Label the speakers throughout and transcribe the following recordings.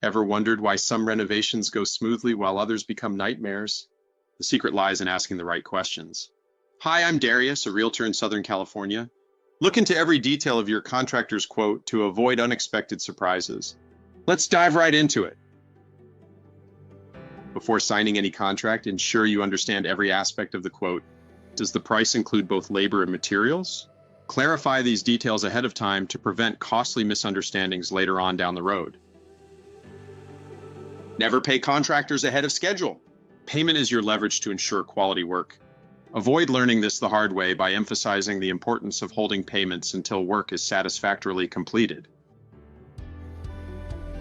Speaker 1: Ever wondered why some renovations go smoothly while others become nightmares? The secret lies in asking the right questions. Hi, I'm Darius, a realtor in Southern California. Look into every detail of your contractor's quote to avoid unexpected surprises. Let's dive right into it. Before signing any contract, ensure you understand every aspect of the quote. Does the price include both labor and materials? Clarify these details ahead of time to prevent costly misunderstandings later on down the road. Never pay contractors ahead of schedule. Payment is your leverage to ensure quality work. Avoid learning this the hard way by emphasizing the importance of holding payments until work is satisfactorily completed.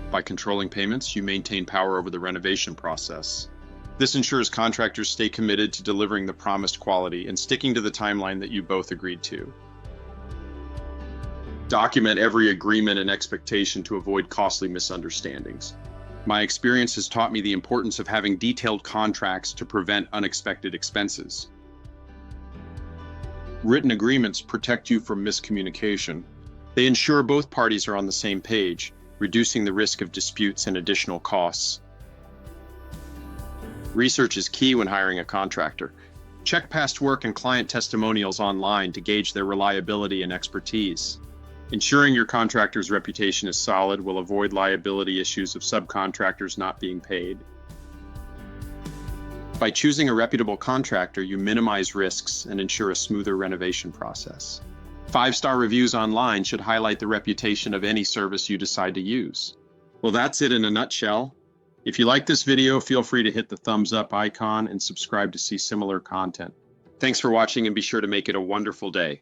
Speaker 1: By controlling payments, you maintain power over the renovation process. This ensures contractors stay committed to delivering the promised quality and sticking to the timeline that you both agreed to. Document every agreement and expectation to avoid costly misunderstandings. My experience has taught me the importance of having detailed contracts to prevent unexpected expenses. Written agreements protect you from miscommunication. They ensure both parties are on the same page, reducing the risk of disputes and additional costs. Research is key when hiring a contractor. Check past work and client testimonials online to gauge their reliability and expertise. Ensuring your contractor's reputation is solid will avoid liability issues of subcontractors not being paid. By choosing a reputable contractor, you minimize risks and ensure a smoother renovation process. 5-star reviews online should highlight the reputation of any service you decide to use. Well, that's it in a nutshell. If you like this video, feel free to hit the thumbs up icon and subscribe to see similar content. Thanks for watching and be sure to make it a wonderful day.